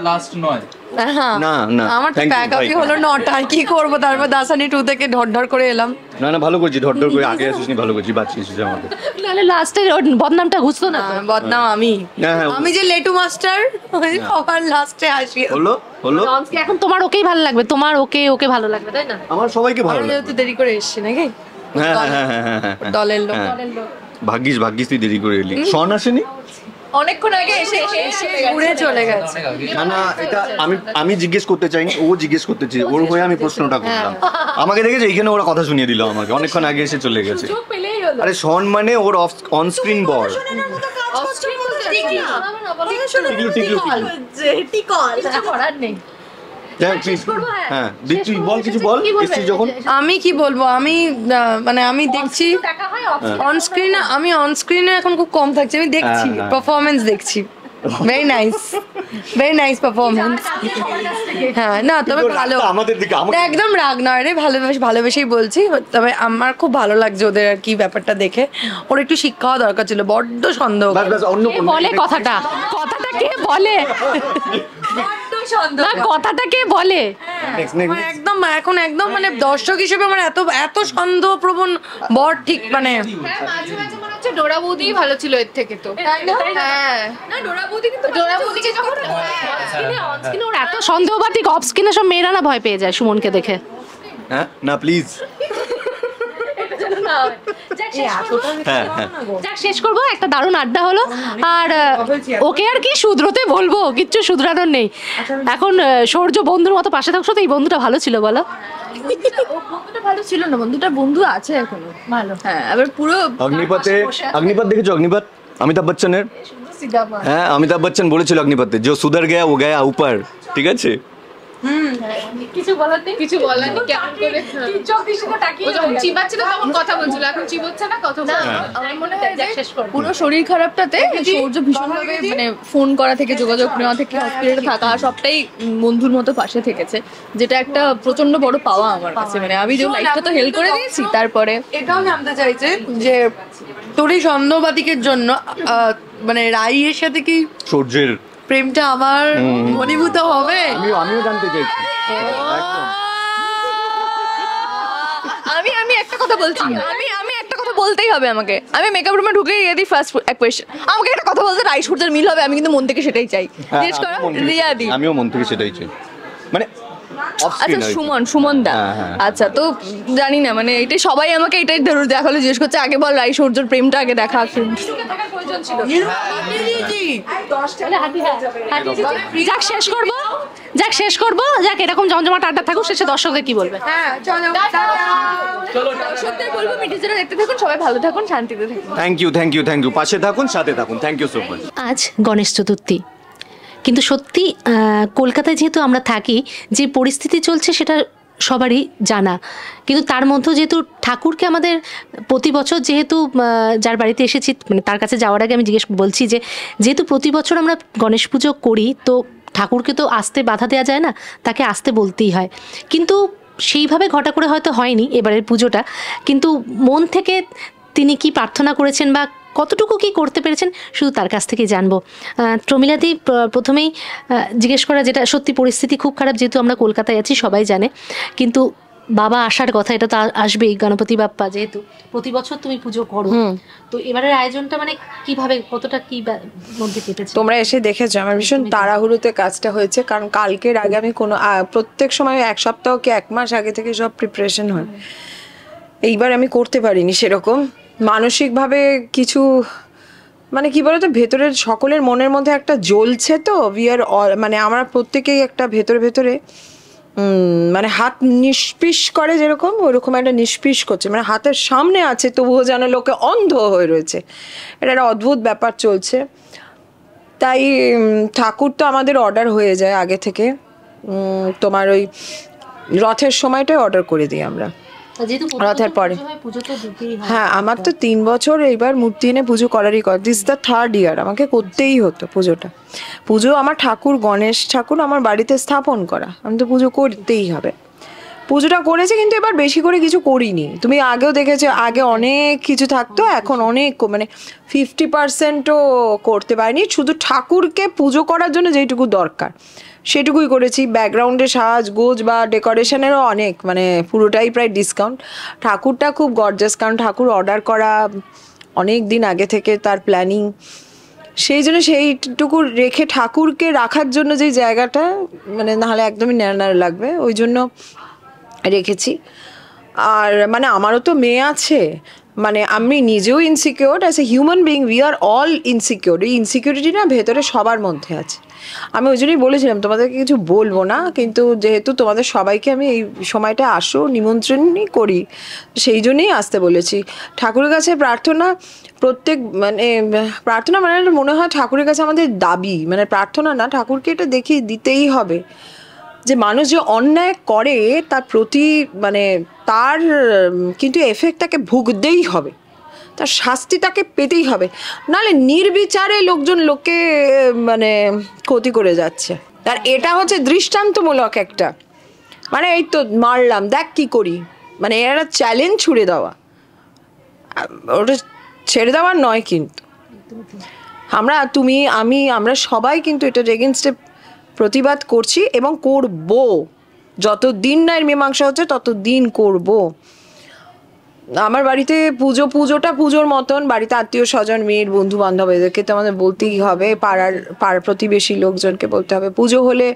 লাস্ট নয় হ্যাঁ না আমার তো thank you, ব্যাকআপই ভাই। হলো 9টায়, কি করবো? তারপর দাসানি 2 থেকে ঢর করে এলাম। না ভালো করছি, ধর করে আগে আসিসনি, ভালো করছি, বাঁচিয়েছিস আমাকে। নাহলে লাস্টে বদনামটা ঘুষতো না তো। বদনাম আমি, হ্যাঁ। আমি যে লেটু মাস্টার সবার লাস্টে আসি। হলো আজকে এখন তোমার ওকেই ভালো লাগবে, তোমার ওকে ভালো লাগবে, তাই না? আমার সবাইকে ভালো আমি লাগে। যেহেতু দেরি করে এসেছি নাকি হ্যাঁ। দলের লোক। ভাগ্যিস তুই দেরি করে এলি। শন আসেনি? অনেকক্ষণ আগে এসে ঘুরে চলে গেছে। না এটা আমি জিজ্ঞেস করতে চাইনি, ও জিজ্ঞেস করতে চাই, ওর হয়ে আমি প্রশ্নটা করলাম। আমাকে দেখেছে এইখানে ওরা কথা শুনিয়ে দিল আমাকে, অনেকক্ষণ আগে এসে চলে গেছে। চোখ পেলেই হলো। আরে শন মানে ওর অন স্ক্রিন বর। কিছু করার নেই। হ্যাঁ তুই বল, কিছু বল। এসছিস যখন আমি কি বলবো, আমি মানে আমি দেখছি দেখা হয় অন স্ক্রিনে, আমি অন স্ক্রিনে এখন খুব কম থাকছি, আমি দেখছি পারফরমেন্স দেখছি। Very nice performance. হ্যাঁ না তবে ভালো, আমাদের দিকে না, একদম রাগ নয় রে, ভালোবেসেই বলছি। তবে আমার খুব ভালো লাগছে ওদের আর কি ব্যাপারটা দেখে। ওর একটু শিক্ষা হওয়া দরকার ছিল, বড্ড সন্দেহ করে। অন্য কে বলে কথাটা কে বলে না, কথাটা কে বলে? আমার একদম এখন একদম মানে দর্শক হিসেবে আমার এত সন্দেহপ্রবণ বর ঠিক মানে হ্যাঁ, মাঝে মাঝে মনে হচ্ছে ডোরা বৌদিই ভালো ছিল এর থেকে তো। হ্যাঁ না, ডোরা বৌদি কিন্তু ডোরা বৌদিকে যখন অনস্ক্রিনে ওর এত সন্দেহবাদী, অফ স্ক্রিনে সব মেয়েরা না ভয় পেয়ে যায় সুমনকে দেখে। হ্যাঁ না প্লিজ। যাক শেষ করবো, একটা দারুণ আড্ডা হলো। আর ওকে আর কি শুধরোতে বলবো, কিচ্ছু শুধরানোর নেই। এখন সৌর্য বন্ধুর মতো পাশে থাকছো তো, এই বন্ধুটা ভালো ছিল বলো? বন্ধুটা ভালো ছিল না, বন্ধু আছে এখনো ভালো। হ্যাঁ আবার পুরো অগ্নিপথ দেখেছো? অগ্নিপথ অমিতাভ বচ্চনের। হ্যাঁ অমিতাভ বচ্চন বলেছিল অগ্নিপথে, যে সুধর গয়া ও গয়া উপর, ঠিক আছে? কিছু বলার নেই, কেমন করে চোখ দিশে তাকিয়ে ও যখন চিবাচ্ছিল তখন কথা বলছিল, এখন চিবোচ্ছে না, কথা বলছে না। আমার মনে হয় যে শেষ করবো। পুরো শরীর খারাপটাতে সৌর্য ভীষণভাবে মানে ফোন করা থেকে, যোগাযোগ নেওয়া থেকে, হসপিটালে থাকা সবটাই বন্ধুর মতো পাশে থেকেছে, যেটা একটা প্রচন্ড বড় পাওয়া আমার কাছে। মানে আমি যে লাইফটা তো হেল্প করে দিয়েছি, তারপরে এটাও জানতে চাইছে যে তোর এই সন্দেহবাতিকের জন্য মানে রাইয়ের সাথে কি সূর্যের প্রেমটা আমার ঘনীভূত হবে? আমিও জানতে চাইছি। আমি একটা কথা বলছি, আমি একটা কথা বলতেই হবে আমাকে। আমি মেকআপ রুমে ঢুকে গিয়ে দিই ফার্স্ট কোয়েশ্চেন, আমাকে একটা কথা বলতে, রাই সূর্যের মিল হবে? আমি কিন্তু মন থেকে সেটাই চাই। জিজ্ঞেস করো রিয়া দি। আমিও মন থেকে সেটাই চাই, মানে আচ্ছা সুমন দা। আচ্ছা তো জানি না, মানে এটা সবাই আমাকে এটাই দেখালো, জিজ্ঞেস করছে আগে বল রাই সূর্যর প্রেমটা আগে দেখা। যাক শেষ করবো, এরকম জমজমাট আড্ডা থাকুক, শেষে দর্শকদের কি বলবে? হ্যাঁ চলো দর্শকদের বলবো মিটিজেরা দেখতে থাকুন, সবাই ভালো থাকুন, শান্তিতে থাকুন। থ্যাংক ইউ, পাশে থাকুন, সাথে থাকুন, থ্যাংক ইউ সো মাচ। আজ গণেশ চতুর্থী, কিন্তু সত্যি কলকাতায় যেহেতু আমরা থাকি, যে পরিস্থিতি চলছে সেটা সবারই জানা, কিন্তু তার মধ্যেও যেহেতু ঠাকুরকে আমাদের প্রতি বছর, যেহেতু যার বাড়িতে এসেছি মানে তার কাছে যাওয়ার আগে আমি বলছি যে যেহেতু প্রতি বছর আমরা গণেশ পুজো করি, তো ঠাকুরকে তো আসতে বাধা দেওয়া যায় না, তাকে আসতে বলতেই হয়। কিন্তু সেইভাবে ঘটা করে হয়তো হয়নি এবারের পুজোটা, কিন্তু মন থেকে তিনি কি প্রার্থনা করেছেন বা কতটুকু কি করতে পেরেছেন শুধু তার কাছ থেকেই জানবো। প্রমিলাদি, প্রথমেই জিজ্ঞেস করা, যেটা সত্যি পরিস্থিতি খুব খারাপ, যেহেতু আমরা কলকাতায় আছি সবাই জানে, কিন্তু বাবা আসার কথা, এটা তো আসবেই, গণপতি বাপ্পা, যেহেতু প্রতি বছর তুমি পুজো করো, তো এবারের আয়োজনটা মানে কিভাবে, কতটা কি মধ্যে কেটেছে? তোমরা এসে দেখেছো আমার ভীষণ তাড়াহুড়োতে কাজটা হয়েছে, কারণ কালকের আগে আমি প্রত্যেক সময় 1 সপ্তাহ কি 1 মাস আগে থেকে সব প্রিপারেশন হয়। এইবার আমি করতে পারিনি সেরকম, মানসিকভাবে কিছু মানে কি বলতো, ভেতরের সকলের মনের মধ্যে একটা জ্বলছে তো, মানে আমরা প্রত্যেকেই একটা ভেতরে মানে হাত নিষ্পিস করে যেরকম ওরকম একটা নিষ্পিস করছে, মানে হাতের সামনে আছে তবুও যেন লোকে অন্ধ হয়ে রয়েছে। এটা একটা অদ্ভুত ব্যাপার চলছে। তাই ঠাকুর তো আমাদের অর্ডার হয়ে যায় আগে থেকে, তোমার ওই রথের সময়টাই অর্ডার করে দিই আমরা, রথের পরে। হ্যাঁ, আমার তো 3 বছর এইবার মূর্তি এনে পুজো করারই কথা। দিস দ্য 3rd ইয়ার, আমাকে করতেই হতো পুজোটা। পুজো আমার ঠাকুর, গণেশ ঠাকুর আমার বাড়িতে স্থাপন করা, আমি তো পুজো করতেই হবে। পুজোটা করেছি, কিন্তু এবার বেশি করে কিছু করিনি। তুমি আগেও দেখেছো, আগে অনেক কিছু থাকতো, এখন অনেক মানে 50%ও করতে পারিনি। শুধু ঠাকুরকে পুজো করার জন্য যেইটুকু দরকার সেটুকুই করেছি। ব্যাকগ্রাউন্ডে সাজগোজ বা ডেকোরেশনেরও অনেক, মানে পুরোটাই প্রায় ডিসকাউন্ট। ঠাকুরটা খুব গর্জাস, কারণ ঠাকুর অর্ডার করা অনেক দিন আগে থেকে, তার প্ল্যানিং, সেই জন্য সেইটুকু রেখে ঠাকুরকে রাখার জন্য যেই জায়গাটা, মানে নাহলে একদমই ন্যাড়া লাগবে, ওই জন্য রেখেছি। আর মানে আমারও তো মেয়ে আছে, মানে আমি নিজেও insecure as a human being, we are all insecure. এই ইনসিকিউরিটি না ভেতরে সবার মধ্যে আছে। আমি ওই জন্যই বলেছিলাম তোমাদেরকে কিছু বলবো না, কিন্তু যেহেতু তোমাদের সবাইকে আমি এই সময়টা আসো নিমন্ত্রণই করি, সেই জন্যই আসতে বলেছি। ঠাকুরের কাছে প্রার্থনা, প্রত্যেক মানে প্রার্থনা মানে মনে হয় ঠাকুরের কাছে আমাদের দাবি, মানে প্রার্থনা না, ঠাকুরকে এটা দেখিয়ে দিতেই হবে যে মানুষ যে অন্যায় করে তার প্রতি মানে তার কিন্তু এফেক্ট তাকে ভুগতেই হবে, তার শাস্তি তাকে পেতেই হবে, নাহলে নির্বিচারে লোককে মানে ক্ষতি করে যাচ্ছে। আর এটা হচ্ছে দৃষ্টান্তমূলক একটা, মানে এই তো মারলাম, দেখ কি করি, মানে এটা চ্যালেঞ্জ ছুড়ে দেওয়া, ওটা ছেড়ে দেওয়ার নয়। কিন্তু আমরা সবাই কিন্তু এটার এগেনস্টে প্রতিবাদ করছি এবং করব, যতদিন না এর মীমাংসা হচ্ছে ততদিন করব। আমার বাড়িতে পুজোটা পুজোর মতন, বাড়িতে আত্মীয় স্বজন, মেয়ের বন্ধু বান্ধব, এদেরকে তো আমাদের বলতেই হবে, পাড়ার প্রতিবেশী লোকজনকে বলতে হবে। পুজো হলে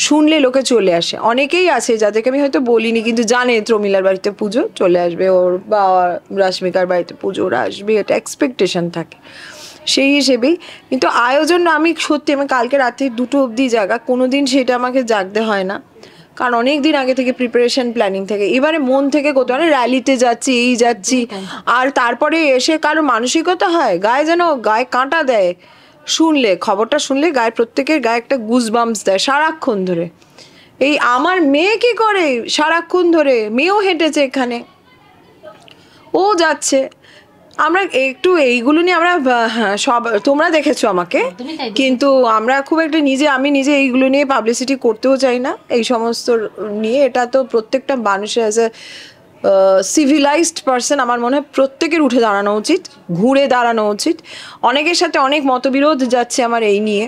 শুনলে লোকে চলে আসে, অনেকেই আছে যাদেরকে আমি হয়তো বলিনি কিন্তু জানে প্রমীলার বাড়িতে পুজো, চলে আসবে, ওর বাবা রাশ্মিকার বাড়িতে পুজো, ওরা আসবে, এটা এক্সপেকটেশন থাকে। সেই হিসেবেই কিন্তু আয়োজন আমি সত্যি, আমি কালকে রাতে 2টো অবধি জাগা, কোনো দিন সেটা আমাকে জাগতে হয় না, কারণ অনেক দিন আগে থেকে প্রিপারেশন প্ল্যানিং থেকে, এবারে মন থেকে করতে হয়, র্যালিতে যাচ্ছি আর তারপরে এসে কারো মানসিকতা হয় গায়ে যেন গায়ে কাঁটা দেয়, খবরটা শুনলে গায়ে, প্রত্যেকের গায়ে একটা গুজবাম্পস দেয় সারাক্ষণ ধরে। এই আমার মেয়ে কি করে সারাক্ষণ ধরে, মেয়েও হেঁটেছে এখানে, ও যাচ্ছে, আমরা একটু এইগুলো নিয়ে আমরা সব, তোমরা দেখেছো আমাকে, কিন্তু আমরা খুব একটা আমি নিজে এইগুলো নিয়ে পাবলিসিটি করতেও চাই না এই সমস্ত নিয়ে। এটা তো প্রত্যেকটা মানুষের অ্যাজ এ সিভিলাইজড পার্সন আমার মনে হয় প্রত্যেকের উঠে দাঁড়ানো উচিত, ঘুরে দাঁড়ানো উচিত। অনেকের সাথে অনেক মতবিরোধ যাচ্ছে আমার এই নিয়ে,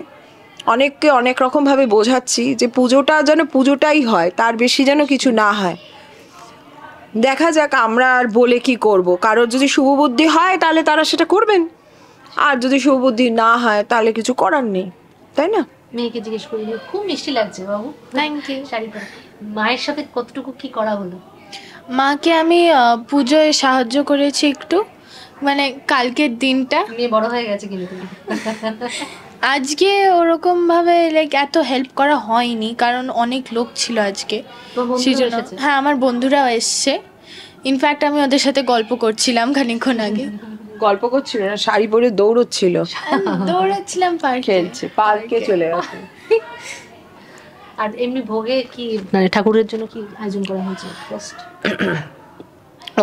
অনেককে অনেক রকমভাবে বোঝাচ্ছি যে পুজোটা যেন পুজোটাই হয়, তার বেশি যেন কিছু না হয়। দেখা যাক, আমরা আর বলে কি করব, কারোর যদি শুভবুদ্ধি হয় তাহলে তারা সেটা করবেন, আর যদি শুভবুদ্ধি না হয় তাহলে কিছু করার নেই, তাই না? মেয়েকে জিজ্ঞেস করি, খুব মিষ্টি লাগছে বাবু, থ্যাংক ইউ। শাড়ি পরে মায়ের সাথে কতটুকু কি করা হলো? মাকে আমি পুজোয় সাহায্য করেছি একটু, মানে কালকের দিনটা। মেয়ে বড় হয়ে গেছে কিন্তু আজকে ওরকম ভাবে লাইক এত হেল্প করা হয়নি, কারণ অনেক লোক ছিল আজকে, সেই জন্য। হ্যাঁ, আমার বন্ধুরাও এসছে, ইনফ্যাক্ট আমি ওদের সাথে গল্প করছিলাম খানিকক্ষণ আগে। গল্প করছিল না, শাড়ি পরে দৌড়াচ্ছিলাম, পার্কে চলে গেছে। আর এমনি ভোগে কি মানে ঠাকুরের জন্য কি আয়োজন করা হয়েছে?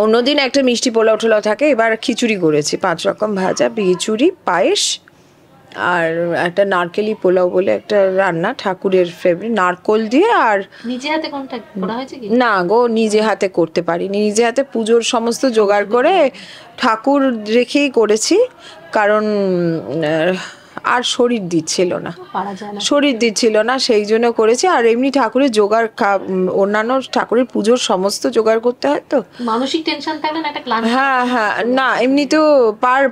অন্যদিন একটা মিষ্টি পোলাও টোলাও থাকে, এবার খিচুড়ি করেছি, 5 রকম ভাজা, খিচুড়ি, পায়েস, আর একটা নারকেলি পোলাও বলে একটা রান্না, ঠাকুরের ফেভারিট, নারকোল দিয়ে। আর নিজে হাতে কোনটা করা হয়েছে কি? না গো, নিজে হাতে করতে পারিনি, নিজে হাতে পুজোর সমস্ত জোগাড় করে ঠাকুর রেখেই করেছি, কারণ আর শরীর দিচ্ছিল না, সেই জন্য করেছি। আর এমনি ঠাকুরের জোগাড়, অন্যান্য ঠাকুরের পুজোর সমস্ত জোগাড় করতে হয় তো, মানসিক টেনশন থাকলে না একটা ক্লান্তি। হ্যাঁ, না এমনি তো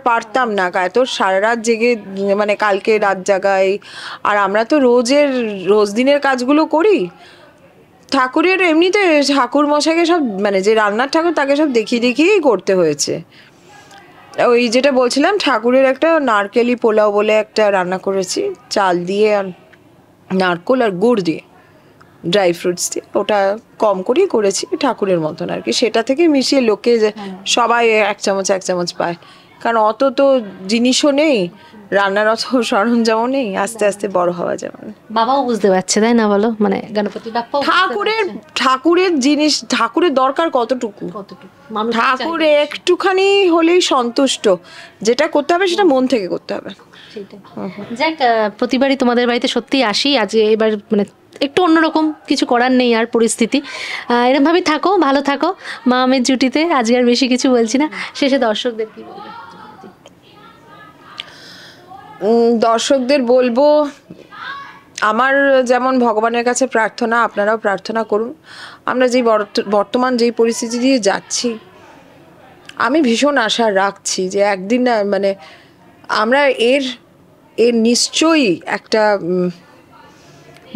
পারতাম না, তো সারা রাত জেগে, মানে কালকে রাত জাগাই, আর আমরা তো রোজ দিনের কাজগুলো করি। ঠাকুরের এমনিতে ঠাকুর মশাইকে সব, মানে যে রান্নার ঠাকুর তাকে সব দেখিয়েই করতে হয়েছে। ওই যেটা বলছিলাম, ঠাকুরের একটা নারকেলি পোলাও বলে একটা রান্না করেছি, চাল দিয়ে আর নারকোল আর গুড় দিয়ে, ড্রাই ফ্রুটস দিয়ে, ওটা কম করেই করেছি ঠাকুরের মতন আর কি। সেটা থেকে মিশিয়ে লোকে যে সবাই এক চামচ পায়, কারণ অত তো জিনিসও নেই, রান্নার অত সরঞ্জামও নেই, আস্তে আস্তে বড় হওয়া যাবে। বাবাও বুঝতে পারছে তাই না বলো, মানে গণপতি বাপ্পা ঠাকুরের জিনিস, ঠাকুরের দরকার কতটুকু, ঠাকুর একটুখানি হলেই সন্তুষ্ট, যেটা করতে হবে সেটা মন থেকে করতে হবে। যাক, প্রতিবারই তোমাদের বাড়িতে সত্যি আসি, আজ এবার মানে একটু অন্যরকম, কিছু করার নেই আর পরিস্থিতি। এরকমভাবেই থাকো, ভালো থাকো মা আমের জুটিতে। আজকে আর বেশি কিছু বলছি না, শেষে দর্শকদের কি বলবে? দর্শকদের বলবো, আমার যেমন ভগবানের কাছে প্রার্থনা, আপনারাও প্রার্থনা করুন। আমরা যেই বর্তমান যেই পরিস্থিতি দিয়ে যাচ্ছি, আমি ভীষণ আশা রাখছি যে একদিন মানে আমরা এর নিশ্চয়ই একটা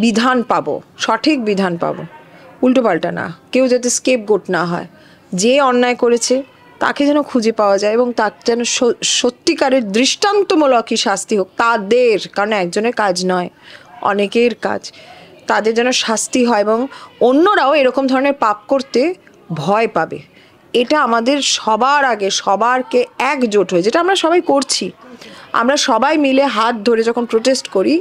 বিধান পাবো, সঠিক বিধান পাবো, উল্টোপাল্টা না, কেউ যাতে স্কেপগোট না হয়। যে অন্যায় করেছে তাকে যেন খুঁজে পাওয়া যায় এবং তার যেন সত্যিকারের দৃষ্টান্তমূলকই শাস্তি হোক তাদের, কারণ একজনের কাজ নয়, অনেকের কাজ, তাদের যেন শাস্তি হয় এবং অন্যরাও এরকম ধরনের পাপ করতে ভয় পাবে। এটা আমাদের সবার আগে সবারকে একজোট হয়ে, যেটা আমরা সবাই করছি, আমরা সবাই মিলে হাত ধরে যখন প্রোটেস্ট করি,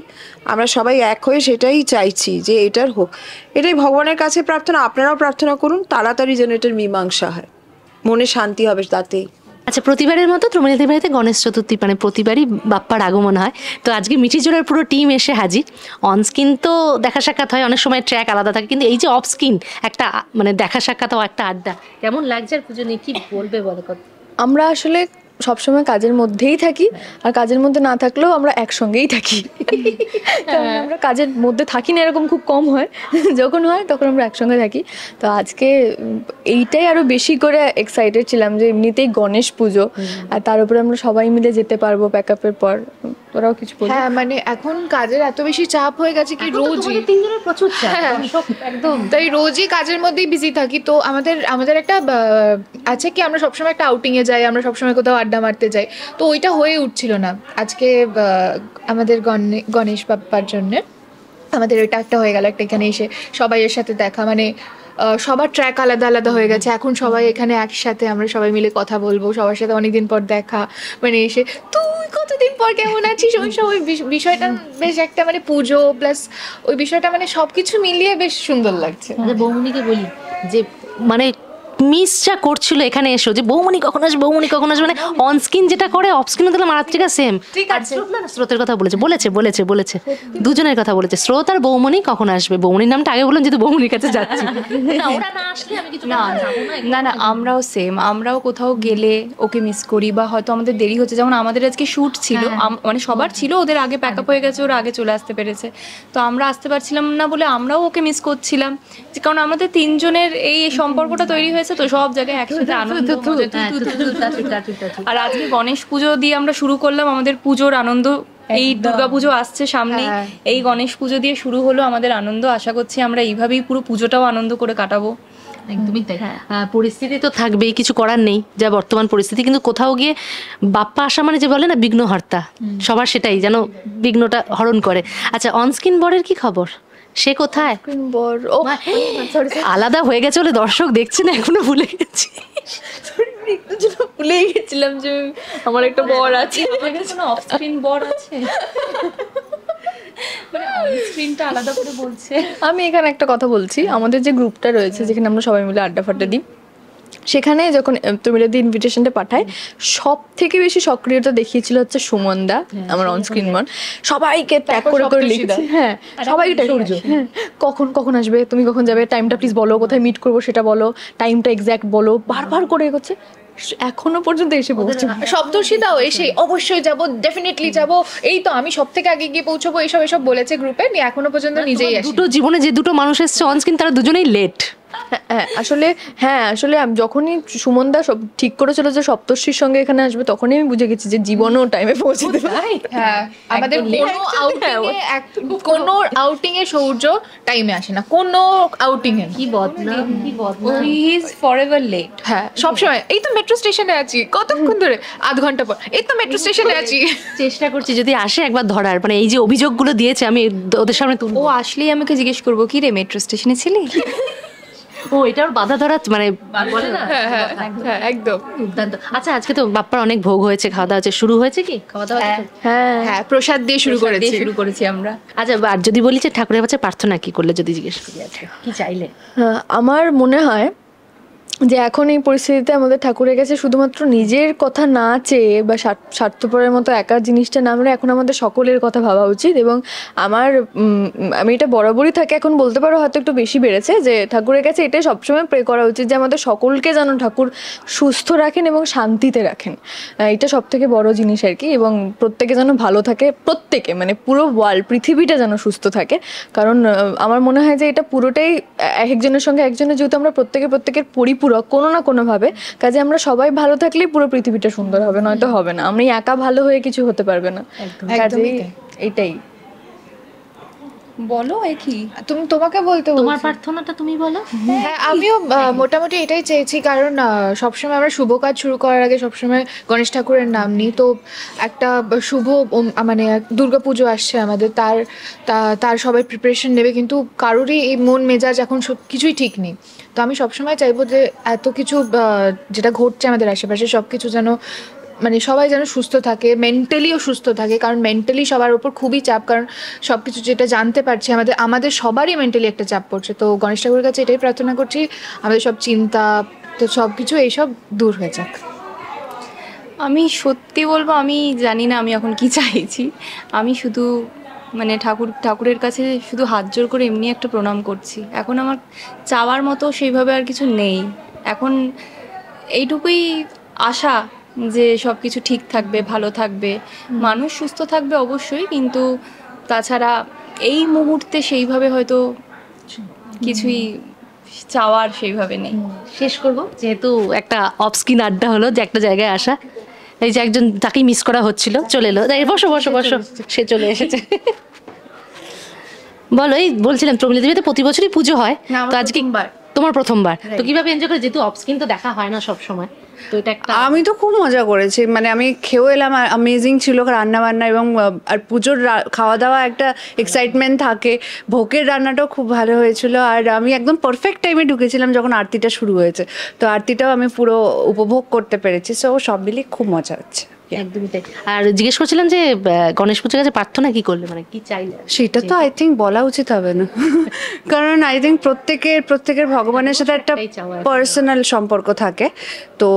আমরা সবাই এক হয়ে সেটাই চাইছি যে এটার হোক। এটাই ভগবানের কাছে প্রার্থনা, আপনারাও প্রার্থনা করুন তাড়াতাড়ি যেন এটার মীমাংসা হয়, মনে শান্তি হবে তাতেই। আচ্ছা, প্রতিবারের মতো ত্রমিলাদির বাড়িতে গণেশ চতুর্থী মানে প্রতিবারই বাপ্পার আগমন হয়, তো আজকে মিঠিজোড়ার পুরো টিম এসে হাজির। অনস্ক্রিন তো দেখা সাক্ষাৎ হয়, অনেক সময় ট্র্যাক আলাদা থাকে, কিন্তু এই যে অফ স্ক্রিন একটা মানে দেখা সাক্ষাৎ ও একটা আড্ডা, কেমন লাগছে আর পুজো নিয়ে কি বলবে বলো? আমরা আসলে সবসময় কাজের মধ্যেই থাকি, আর কাজের মধ্যে না থাকলেও আমরা একসঙ্গেই থাকি। কারণ আমরা কাজের মধ্যে থাকি না, এরকম খুব কম হয়, যখন হয় তখন আমরা একসঙ্গে থাকি। তো আজকে এইটাই আরো বেশি করে এক্সাইটেড ছিলাম যে এমনিতেই গণেশ পুজো, আর তার উপরে আমরা সবাই মিলে যেতে পারবো প্যাক আপের পর। তোরাও কিছু বল? হ্যাঁ, মানে এখন কাজের এত বেশি চাপ হয়ে গেছে কি রোজই তিনজনের প্রচুর চাপ, একদম তাই রোজই কাজের মধ্যেই বিজি থাকি। তো আমাদের একটা আছে কি, আমরা সবসময় একটা আউটিংয়ে যাই, আমরা সবসময় কোথাও আড্ডা মারতে যাই, তো ওইটা হয়ে উঠছিল না। আজকে আমাদের গণেশ বাপ্পার জন্যে আমাদের ওইটা একটা হয়ে গেল, একটা এখানে এসে সবাই এর সাথে দেখা, মানে সবার ট্র্যাক আলাদা আলাদা হয়ে গেছে, এখন সবাই এখানে একসাথে আমরা সবাই মিলে কথা বলবো, সবার সাথে অনেকদিন পর দেখা, মানে এসে তুই কতদিন পর কেমন আছিস, ওই বিষয়টা বেশ একটা মানে পুজো প্লাস ওই বিষয়টা মানে সবকিছু মিলিয়ে বেশ সুন্দর লাগছে। বৌমনিকে বলি যে মানে মিসটা করছিল এখানে এসো, যে বৌমনি কখন আসবে, বৌমনি কখন আসবে, মানে অন স্ক্রিন যেটা করে অফ স্ক্রিনে তাহলে মারাত্রিকা সেম। ঠিক আছে, স্রোতের কথা বলেছে দুজনের কথা বলেছে, স্রোত আর বৌমনি কখন আসবে। বৌমনির নামটা আগে বললাম যেহেতু বৌমনির কাছে যাচ্ছি। না আমরাও সেম, আমরাও কোথাও গেলে ওকে মিস করি, বা হয়তো আমাদের দেরি হচ্ছে, যেমন আমাদের আজকে শ্যুট ছিল, মানে সবার ছিল, ওদের আগে প্যাক আপ হয়ে গেছে, ওরা আগে চলে আসতে পেরেছে, তো আমরা আসতে পারছিলাম না বলে আমরাও ওকে মিস করছিলাম, যে কারণ আমাদের তিনজনের এই সম্পর্কটা তৈরি হয়েছে, তো সব জায়গায় একসাথে আনন্দ। আর আজকে গণেশ পুজো দিয়ে আমরা শুরু করলাম আমাদের পুজোর আনন্দ, এই দুর্গাপুজো আসছে সামনে, এই গণেশ পুজো দিয়ে শুরু হলো আমাদের আনন্দ। আশা করছি আমরা এইভাবেই পুরো পুজোটাও আনন্দ করে কাটাবো। একদমই তাই। পরিস্থিতি তো থাকবেই, কিছু করার নেই যা বর্তমান পরিস্থিতি, কিন্তু কোথাও গিয়ে বাপ্পা আসা মানে যে বলে না বিঘ্নহর্তা, সবার সেটাই যেন বিঘ্নটা হরণ করে। আচ্ছা, অনস্ক্রিন বরের কি খবর, সে কোথায়? আলাদা হয়ে গেছে বলে দর্শক দেখছে না, এখনো ভুলে গেছি, ভুলেই গেছিলাম যে আমার একটা বর আছে। অফ স্ক্রিন বর আছে, মানে অন স্ক্রিনটা আলাদা করে বলছে। আমি এখানে একটা কথা বলছি, আমাদের যে গ্রুপটা রয়েছে যেখানে আমরা সবাই মিলে আড্ডা ফাড্ডা দিই, সেখানে যখন ত্রমিলাদি ইনভিটেশনটা পাঠায়, সব থেকে বেশি সক্রিয়তা দেখিয়েছিল হচ্ছে সুমন দা, আমার অনস্ক্রিন মন, সবাইকে ট্যাগ করে লিখছে, হ্যাঁ সবাইকে ট্যাগ করছে, হ্যাঁ কখন আসবে, তুমি কখন যাবে, টাইমটা প্লিজ বলো, কোথায় মিট করবো সেটা বলো, টাইমটা এক্স্যাক্ট বলো, বারবার করে করছে, এখনো পর্যন্ত এসে পৌঁছে। সপ্তর্ষিতাও এসে অবশ্যই যাব, ডেফিনেটলি যাব, এই তো আমি সব থেকে আগে গিয়ে পৌঁছবো, এসব বলেছে গ্রুপে, এখনো পর্যন্ত নিজেই আসে। দুটো জীবনে যে দুটো মানুষ এসছে অনস্ক্রিন, তারা দুজনেই লেট। আসলে যখনই সুমনদা সব ঠিক করেছিল যে সপ্তর্ষির সঙ্গে এখানে আসবে, তখনই আমি বুঝে গেছি যে জীবনও টাইমে পৌঁছতে পারে। হ্যাঁ, আমাদের কোনো আউটিং এ সূর্য টাইমে আসে না, কোনো আউটিং এ। কি বদনাম, কি বদনাম। He is forever late. হ্যাঁ, সবসময় এই তো মেট্রো স্টেশনে আছি, কতক্ষণ ধরে, আধ ঘন্টা পর এই তো মেট্রো স্টেশনে আছি। চেষ্টা করছি যদি আসে একবার ধরার, মানে এই যে অভিযোগগুলো দিয়েছে আমি ওদের সামনে তুলবো। ও আসলেই আমাকে জিজ্ঞেস করবো কি রে মেট্রো স্টেশনে ছিলি? ও এটা ওর বাধা ধরা, মানে বলে না। হ্যাঁ, একদম। দুর্দান্ত। আচ্ছা, আজকে তো বাপ্পার অনেক ভোগ হয়েছে, খাওয়া দাওয়া হয়েছে, শুরু হয়েছে কি খাওয়া দাওয়া? হ্যাঁ, প্রসাদ দিয়ে শুরু করেছি আমরা। আচ্ছা, আর যদি বলি যে ঠাকুরের কাছে প্রার্থনা কি করলে, যদি জিজ্ঞেস করি আজকে কি চাইলে? আমার মনে হয় যে এখন এই পরিস্থিতিতে আমাদের ঠাকুরের কাছে শুধুমাত্র নিজের কথা না চেয়ে বা স্বার্থপরের মতো একা জিনিসটা না আমরা এখন আমাদের সকলের কথা ভাবা উচিত। এবং আমি এটা বরাবরই থাকে, এখন বলতে পারো হয়তো একটু বেশি বেড়েছে, যে ঠাকুরের কাছে এটাই সবসময় প্রে করা উচিত যে আমাদের সকলকে যেন ঠাকুর সুস্থ রাখেন এবং শান্তিতে রাখেন। এটা সব থেকে বড় জিনিস আর কি। এবং প্রত্যেকে যেন ভালো থাকে, প্রত্যেকে মানে পুরো ওয়ার্ল্ড, পৃথিবীটা যেন সুস্থ থাকে। কারণ আমার মনে হয় যে এটা পুরোটাই একজনের সঙ্গে একজনের, যেহেতু আমরা প্রত্যেকের পরিপূরক কোনো না কোনোভাবে, কাজে আমরা সবাই ভালো থাকলেই পুরো পৃথিবীটা সুন্দর হবে, নয়তো হবে না। আমি একা ভালো হয়ে কিছু হতে পারবে না। কাজেই এইটাই বলো। কি তোমাকে বলতে তোমার প্রার্থনাটা তুমি বলো। হ্যাঁ, আমিও মোটামুটি এটাই চেয়েছি, কারণ সবসময় আমরা শুভ কাজ শুরু করার আগে সবসময় গণেশ ঠাকুরের নাম নিই। তো একটা শুভ মানে দুর্গাপুজো আসছে আমাদের, তার সবাই প্রিপারেশন নেবে, কিন্তু কারোরই এই মন মেজাজ এখন কিছুই ঠিক নেই। তো আমি সবসময় চাইবো যে এত কিছু যেটা ঘটছে আমাদের আশেপাশে সব কিছু যেন মানে সবাই যেন সুস্থ থাকে, মেন্টালিও সুস্থ থাকে, কারণ মেন্টালি সবার উপর খুবই চাপ, কারণ সব কিছু যেটা জানতে পারছি আমাদের সবারই মেন্টালি একটা চাপ পড়ছে। তো গণেশ ঠাকুরের কাছে এটাই প্রার্থনা করছি, আমাদের সব চিন্তা তো সব কিছু এইসব দূর হয়ে যাক। আমি সত্যি বলবো, আমি জানি না আমি এখন কি চাইছি। আমি শুধু মানে ঠাকুরের কাছে শুধু হাত জোর করে এমনি একটা প্রণাম করছি। এখন আমার চাওয়ার মতো সেইভাবে আর কিছু নেই। এখন এইটুকুই আশা যে সব কিছু ঠিক থাকবে, ভালো থাকবে, মানুষ সুস্থ থাকবে অবশ্যই, কিন্তু তাছাড়া এই মুহূর্তে সেইভাবে হয়তো কিছুই চাওয়ার সেইভাবে নেই। শেষ করব, যেহেতু একটা অফ স্ক্রিন আড্ডা হলো, যে একটা জায়গায় আসা, এই যে একজন তাকেই মিস করা হচ্ছিল চলে এলো। বসো বসো বসো, সে চলে এসেছে। বলো, এই বলছিলাম প্রমিলা দেবীতে প্রতি বছরই পুজো হয়, তো আজকে তোমার প্রথমবার, তো কিভাবে এনজয় করে, যেহেতু অফ স্ক্রিন তো দেখা হয় না সব সময়, তো এটা একটা। আমি তো খুব মজা করেছি, মানে আমি খেয়েও এলাম, অ্যামেজিং ছিল রান্না বান্না, এবং আর পুজোর খাওয়া দাওয়া একটা এক্সাইটমেন্ট থাকে। ভোগের রান্নাটাও খুব ভালো হয়েছিল, আর আমি একদম পারফেক্ট টাইমে ঢুকেছিলাম যখন আরতিটা শুরু হয়েছে, তো আরতিটাও আমি পুরো উপভোগ করতে পেরেছি। সো সব মিলিয়ে খুব মজা হচ্ছে। একদমই তাই। আর জিজ্ঞেস করছিলাম যে গণেশ পুজোর কাছে প্রার্থনা কি করলে, মানে কি চাইলে? সেটা তো আই থিঙ্ক বলা উচিত হবে না, কারণ আই থিঙ্ক প্রত্যেকের ভগবানের সাথে একটা পার্সোনাল সম্পর্ক থাকে। তো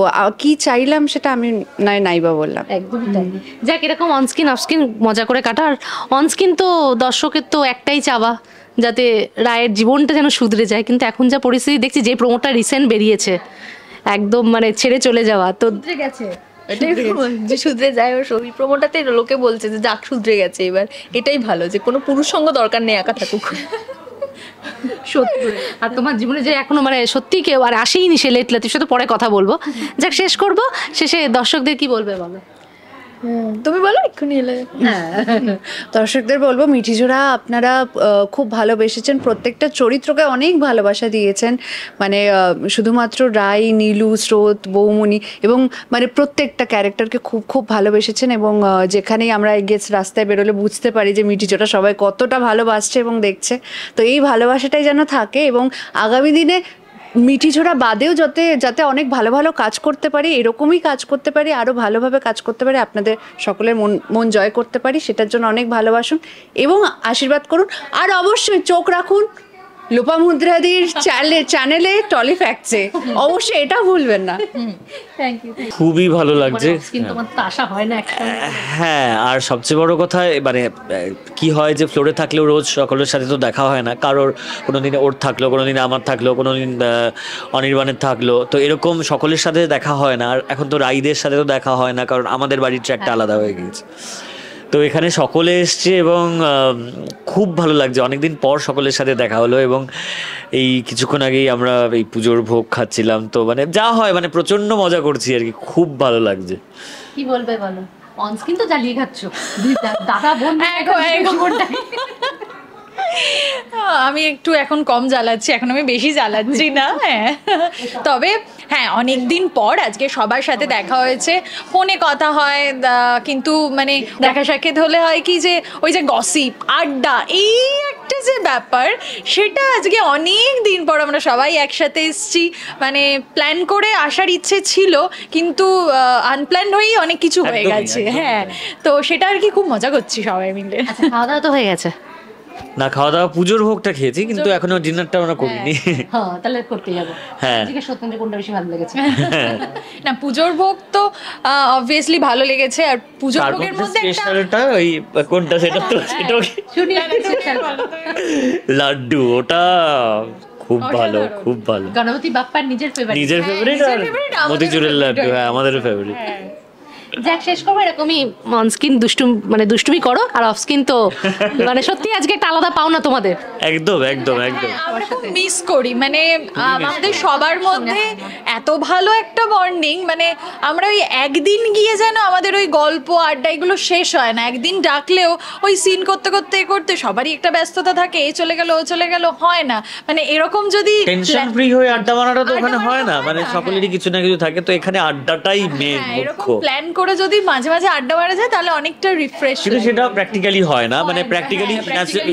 কি চাইলাম সেটা আমি নাইবা বললাম। একদমই তাই। যাক, এরকম অনস্ক্রিন অফস্ক্রিন মজা করে কাটা। আর অনস্ক্রিন তো দর্শকের তো একটাই চাওয়া, যাতে রায়ের জীবনটা যেন শুধরে যায়। কিন্তু এখন যা পরিস্থিতি দেখছি, যে প্রোমোটা রিসেন্ট বেরিয়েছে একদম মানে ছেড়ে চলে যাওয়া, তো গেছে যে শুধরে যায়, ওই প্রোমোটাতে লোকে বলছে যে যাক শুধরে গেছে এবার। এটাই ভালো যে কোনো পুরুষ সঙ্গ দরকার নেই, একা থাকুক। সত্যি। আর তোমার জীবনে যে এখনো মানে সত্যি কেউ আর আসেইনি, সে লেট লাতিফ, সাথে পরে কথা বলবো। যাক, শেষ করবো, শেষে দর্শকদের কি বলবে বলো? তুমি বলো এক্ষুনি এলে। দর্শকদের বলবো, মিঠিজোড়া আপনারা খুব ভালোবেসেছেন, প্রত্যেকটা চরিত্রকে অনেক ভালোবাসা দিয়েছেন, মানে শুধুমাত্র রাই, নীলু, স্রোত, বৌমণি, এবং মানে প্রত্যেকটা ক্যারেক্টারকে খুব খুব ভালোবেসেছেন। এবং যেখানেই আমরা এগিয়ে রাস্তায় বেরোলে বুঝতে পারি যে মিঠিজোড়া সবাই কতটা ভালোবাসছে এবং দেখছে। তো এই ভালোবাসাটাই যেন থাকে, এবং আগামী দিনে মিঠিঝোড়া বাদেও যাতে অনেক ভালো ভালো কাজ করতে পারি, এরকমই কাজ করতে পারি, আরও ভালোভাবে কাজ করতে পারি, আপনাদের সকলের মন জয় করতে পারি, সেটার জন্য অনেক ভালোবাসুন এবং আশীর্বাদ করুন। আর অবশ্যই চোখ রাখুন লোপামুদ্রাদির চ্যানেলে টলিফ্যাক্টসে, অবশ্যই এটা ভুলবেন না। খুবই ভালো লাগছে। হ্যাঁ, আর সবচেয়ে বড় কথা মানে কি হয় যে ফ্লোরে থাকলেও রোজ সকলের সাথে তো দেখা হয় না, কারোর কোনো দিনে ওর থাকলো, কোনো দিনে আমার থাকলো, কোনো দিন অনির্বাণের থাকলো, তো এরকম সকলের সাথে দেখা হয় না। আর এখন তো রাইদের সাথে তো দেখা হয় না, কারণ আমাদের বাড়ির ট্র্যাকটা আলাদা হয়ে গিয়েছে। তো এখানে সকলে এসছে এবং খুব ভালো লাগছে, অনেকদিন পর সকলের সাথে দেখা হলো। এবং এই কিছুক্ষণ আগেই আমরা এই পুজোর ভোগ খাচ্ছিলাম, তো মানে যা হয় মানে প্রচন্ড মজা করছি আর কি, খুব ভালো লাগছে। কি বলবে বলো, অনস্ক্রিন তো জ্বালিয়ে খাচ্ছ, দাদা বোন আমি একটু এখন কম জ্বালাচ্ছি, এখন আমি বেশি জ্বালাচ্ছি না। হ্যাঁ, তবে হ্যাঁ অনেকদিন পর আজকে সবার সাথে দেখা হয়েছে, ফোনে কথা হয় কিন্তু মানে দেখা সাক্ষাৎ হলে হয় কি যে ওই যে গসিপ আড্ডা এই একটা যে ব্যাপার, সেটা আজকে অনেক দিন পর আমরা সবাই একসাথে এসেছি। মানে প্ল্যান করে আসার ইচ্ছে ছিল কিন্তু আনপ্ল্যান হয়েই অনেক কিছু হয়ে গেছে। হ্যাঁ, তো সেটা আর কি খুব মজা করছি সবাই মিলে। আচ্ছা, খাওয়া দাওয়া তো হয়ে গেছে? না, খাওয়া দাওয়া পুজোর ভোগটা খেয়েছি কিন্তু এখনো ডিনারটা আমরা করিনি। হ্যাঁ, তাহলে করতে যাবো। হ্যাঁ, জিজ্ঞেস করতেন যে কোনটা বেশি ভালো লেগেছে। না, পুজোর ভোগ তো অবভিয়াসলি ভালো লেগেছে, আর পুজোর ভোগের মধ্যে একটা স্পেশালটা ওই কোনটা সেটা তো সেটা লাড্ডু, ওটা খুব ভালো, খুব ভালো। গণপতি বাপ্পার নিজের ফেভারিট, নিজের ফেভারিট আর মতিচুরের লাড্ডু, হ্যাঁ আমাদেরও ফেভারিট। যাক, শেষ করবো এরকমই, অনস্ক্রিন দুষ্টুমি করো আর অফস্ক্রিন তো মানে সত্যি আজকে একটা আলাদা পাও না তোমাদের। একদম একদম একদম আমরা খুব মিস করি, মানে আমাদের সবার মধ্যে এত ভালো একটা বন্ডিং, মানে আমরা ওই একদিন গিয়ে যেন আমাদের ওই গল্প আড্ডা এগুলো শেষ হয় না। একদিন ডাকলেও ওই সিন করতে করতে করতে সবারই একটা ব্যস্ততা থাকে, এ চলে গেল ও চলে গেল, হয় না। মানে এরকম যদি টেনশন ফ্রি হয়ে আড্ডা মারাটা তো ওখানে হয় না, মানে সকলেরই কিছু না কিছু থাকে, তো এখানে আড্ডাটাই মেন মুখ্য। প্ল্যান করে যদি মাঝে মাঝে আড্ডা মারা যায় তাহলে অনেকটা রিফ্রেশ। কিন্তু সেটা প্র্যাকটিক্যালি হয় না, মানে প্র্যাকটিক্যালি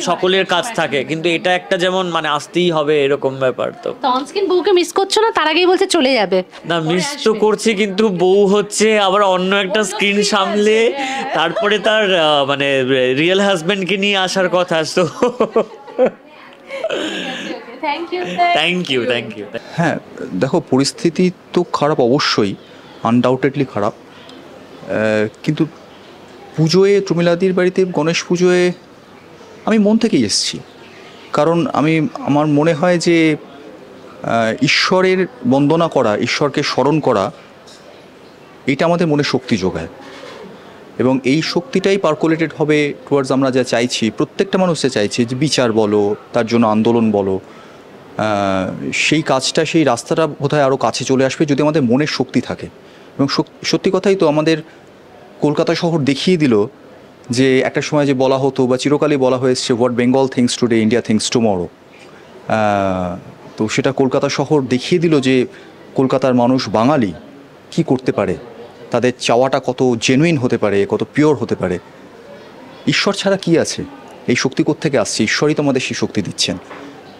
সকলের কাজ থাকে, কিন্তু এটা একটা যেমন মানে আসতেই হবে এরকম ব্যাপার। তো অনস্ক্রিন বউকে মিস করছো না? তার আগেই বলছে চলে যাবে। না, মিস তো করছি, কিন্তু বউ হচ্ছে আবার অন্য একটা স্ক্রিন সামলে তারপরে তার মানে রিয়েল হাজবেন্ডকে নিয়ে আসার কথা। তো থ্যাংক ইউ। হ্যাঁ দেখো, পরিস্থিতি তো খারাপ অবশ্যই, আনডাউটেডলি খারাপ, কিন্তু পুজোয় প্রমীলাদির বাড়িতে গণেশ পুজোয় আমি মন থেকেই এসেছি, কারণ আমার মনে হয় যে ঈশ্বরের বন্দনা করা, ঈশ্বরকে স্মরণ করা, এটা আমাদের মনে শক্তি যোগায়, এবং এই শক্তিটাই পার্কুলেটেড হবে টুয়ার্ডস আমরা যা চাইছি, প্রত্যেকটা মানুষ যা চাইছে যে বিচার বলো, তার জন্য আন্দোলন বলো, সেই কাজটা, সেই রাস্তাটা বোধহয় আরও কাছে চলে আসবে যদি আমাদের মনের শক্তি থাকে। এবং সত্যি কথাই তো আমাদের কলকাতা শহর দেখিয়ে দিল যে একটা সময় যে বলা হতো বা চিরকালই বলা হয়েছে what Bengal things today India things tomorrow, তো সেটা কলকাতা শহর দেখিয়ে দিল যে কলকাতার মানুষ বাঙালি কি করতে পারে, তাদের চাওয়াটা কত জেনুইন হতে পারে, কত পিওর হতে পারে। ঈশ্বর ছাড়া কি আছে? এই শক্তি কোত্থেকে আসছে? ঈশ্বরই তো আমাদের সেই শক্তি দিচ্ছেন।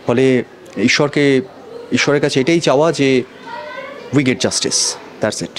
ফলে ঈশ্বরের কাছে এটাই চাওয়া যে we get justice, that's it.